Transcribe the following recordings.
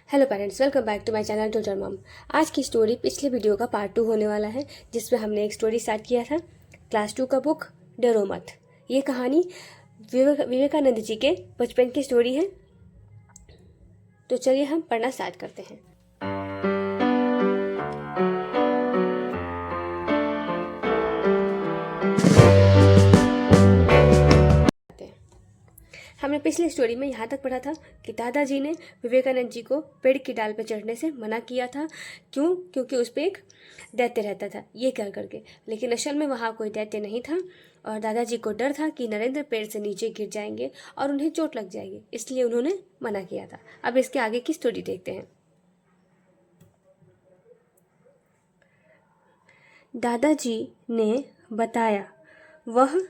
Hello parents, welcome back to my channel tutor mom. आज की story पिछले video का पार्ट 2 होने वाला है, जिसमें हमने एक स्टोरी स्टार्ट किया था क्लास 2 का बुक डरो मत। ये कहानी विवेकानंद जी के बचपन की स्टोरी है। तो चलिए हम पढ़ना स्टार्ट करते हैं। हमने पिछली स्टोरी में यहाँ तक पढ़ा था कि दादाजी ने विवेकानंद जी को पेड़ की डाल पर चढ़ने से मना किया था। क्योंकि उस पर एक दैत्य रहता था, ये कह करके। लेकिन असल में वहाँ कोई दैत्य नहीं था और दादाजी को डर था कि नरेंद्र पेड़ से नीचे गिर जाएंगे और उन्हें चोट लग जाएगी, इसलिए उन्होंने मना किया था। अब इसके आगे की स्टोरी देखते हैं। दादाजी ने बताया, वह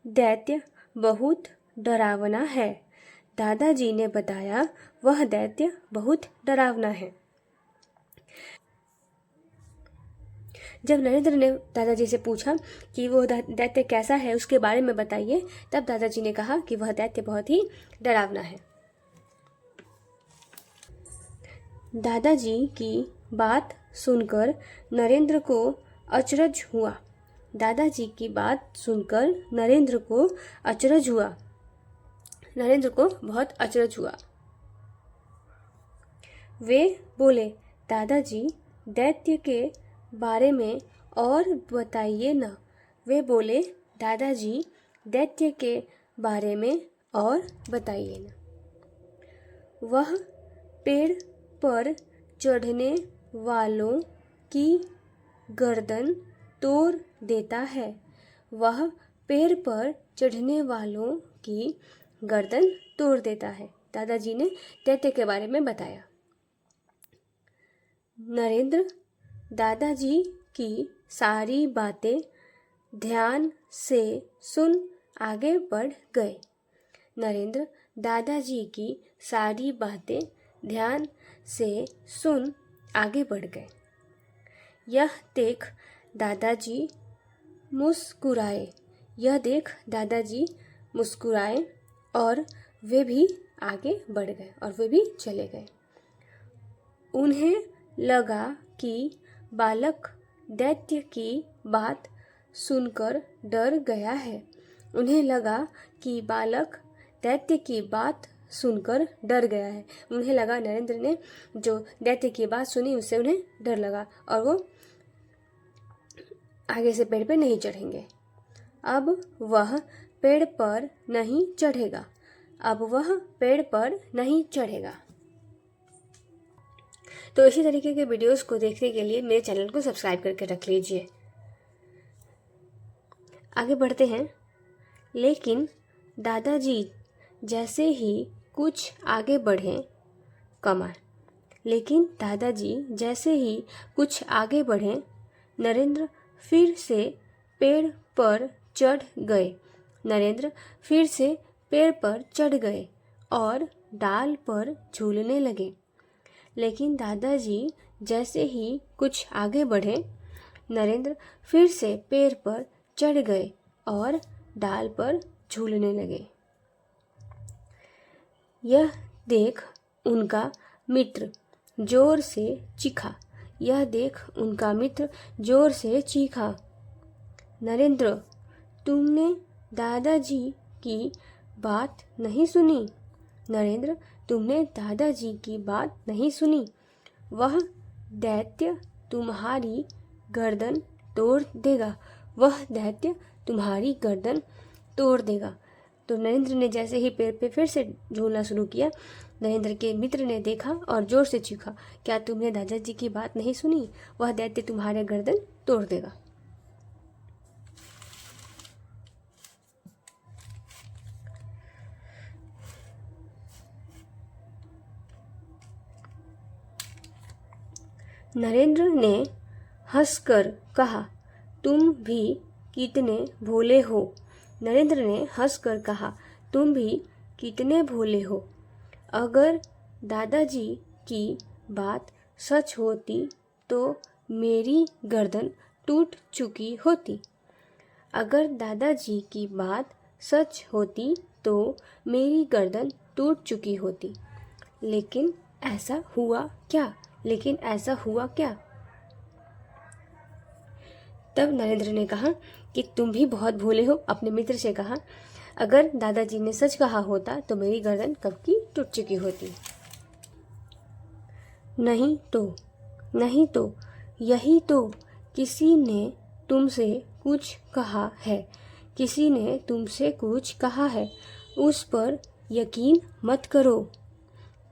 दैत्य बहुत डरावना है। दादाजी ने बताया, वह दैत्य बहुत डरावना है। जब नरेंद्र ने दादाजी से पूछा कि वो दैत्य कैसा है, उसके बारे में बताइए, तब दादाजी ने कहा कि वह दैत्य बहुत ही डरावना है। दादाजी की बात सुनकर नरेंद्र को अचरज हुआ। दादाजी की बात सुनकर नरेंद्र को अचरज हुआ। नरेंद्र को बहुत अचरज हुआ। वे बोले, दादाजी दैत्य के बारे में और बताइए ना। वे बोले, दादाजी दैत्य के बारे में और बताइए ना। वह पेड़ पर चढ़ने वालों की गर्दन तोड़ देता है। वह पेड़ पर चढ़ने वालों की गर्दन तोड़ देता है। दादाजी ने दैत्य के बारे में बताया। नरेंद्र दादाजी की सारी बातें ध्यान से सुन आगे बढ़ गए। नरेंद्र दादाजी की सारी बातें ध्यान से सुन आगे बढ़ गए। यह देख दादाजी मुस्कुराए। यह देख दादाजी मुस्कुराए और वे भी आगे बढ़ गए और वे भी चले गए। उन्हें लगा कि बालक दैत्य की बात सुनकर डर गया है। उन्हें लगा कि बालक दैत्य की बात सुनकर डर गया है। उन्हें लगा नरेंद्र ने जो दैत्य की बात सुनी उससे उन्हें डर लगा और वो आगे से पेड़ पे नहीं चढ़ेंगे। अब वह पेड़ पर नहीं चढ़ेगा। अब वह पेड़ पर नहीं चढ़ेगा। तो इसी तरीके के वीडियोस को देखने के लिए मेरे चैनल को सब्सक्राइब करके रख लीजिए। आगे बढ़ते हैं। लेकिन दादाजी जैसे ही कुछ आगे बढ़े लेकिन दादाजी जैसे ही कुछ आगे बढ़े, नरेंद्र फिर से पेड़ पर चढ़ गए। नरेंद्र फिर से पेड़ पर चढ़ गए और डाल पर झूलने लगे। लेकिन दादाजी जैसे ही कुछ आगे बढ़े, नरेंद्र फिर से पेड़ पर चढ़ गए और डाल पर झूलने लगे। यह देख उनका मित्र जोर से चीखा। यह देख उनका मित्र जोर से चीखा, नरेंद्र, तुमने दादाजी की बात नहीं सुनी। नरेंद्र, तुमने दादाजी की बात नहीं सुनी। वह दैत्य तुम्हारी गर्दन तोड़ देगा। वह दैत्य तुम्हारी गर्दन तोड़ देगा। तो नरेंद्र ने जैसे ही पेड़ पे फिर से झूलना शुरू किया, नरेंद्र के मित्र ने देखा और जोर से चीखा, क्या तुमने दादाजी की बात नहीं सुनी? वह दैत्य तुम्हारे गर्दन तोड़ देगा। नरेंद्र ने हंसकर कहा, तुम भी कितने भोले हो। नरेंद्र ने हंसकर कहा, तुम भी कितने भोले हो। अगर दादाजी की बात सच होती तो मेरी गर्दन टूट चुकी होती। अगर दादाजी की बात सच होती तो मेरी गर्दन टूट चुकी होती। लेकिन ऐसा हुआ क्या? लेकिन ऐसा हुआ क्या? तब नरेंद्र ने कहा कि तुम भी बहुत भोले हो। अपने मित्र से कहा, अगर दादाजी ने सच कहा होता तो मेरी गर्दन कब की टूट चुकी होती। नहीं तो यही तो, किसी ने तुमसे कुछ कहा है, किसी ने तुमसे कुछ कहा है, उस पर यकीन मत करो।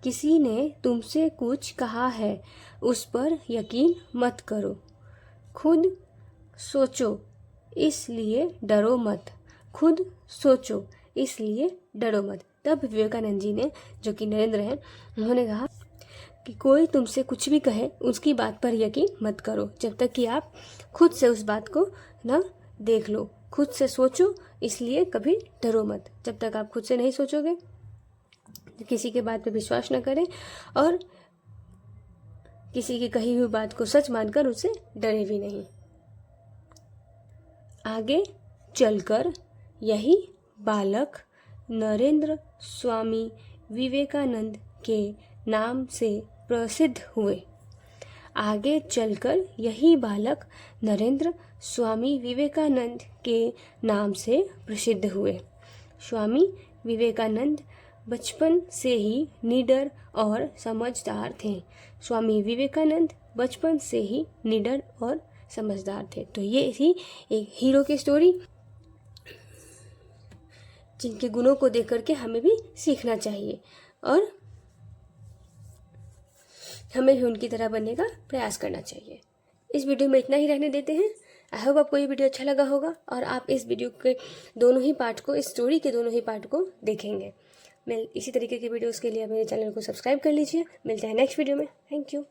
किसी ने तुमसे कुछ कहा है, उस पर यकीन मत करो। खुद सोचो इसलिए डरो मत। खुद सोचो इसलिए डरो मत। तब विवेकानंद जी ने, जो कि नरेंद्र हैं, उन्होंने कहा कि कोई तुमसे कुछ भी कहे उसकी बात पर यकीन मत करो जब तक कि आप खुद से उस बात को ना देख लो। खुद से सोचो इसलिए कभी डरो मत। जब तक आप खुद से नहीं सोचोगे तो किसी के बात पे विश्वास न करें और किसी की कही हुई बात को सच मानकर उससे डरे भी नहीं। आगे चलकर यही बालक नरेंद्र स्वामी विवेकानंद के नाम से प्रसिद्ध हुए। आगे चलकर यही बालक नरेंद्र स्वामी विवेकानंद के नाम से प्रसिद्ध हुए। स्वामी विवेकानंद बचपन से ही निडर और समझदार थे। स्वामी विवेकानंद बचपन से ही निडर और समझदार थे। तो ये थी एक हीरो की स्टोरी, जिनके गुणों को देख करके हमें भी सीखना चाहिए और हमें भी उनकी तरह बनने का प्रयास करना चाहिए। इस वीडियो में इतना ही रहने देते हैं। आई होप आपको ये वीडियो अच्छा लगा होगा और आप इस वीडियो के दोनों ही पार्ट को, इस स्टोरी के दोनों ही पार्ट को देखेंगे। मैं इसी तरीके की वीडियोस के लिए मेरे चैनल को सब्सक्राइब कर लीजिए। मिलते हैं नेक्स्ट वीडियो में। Thank you.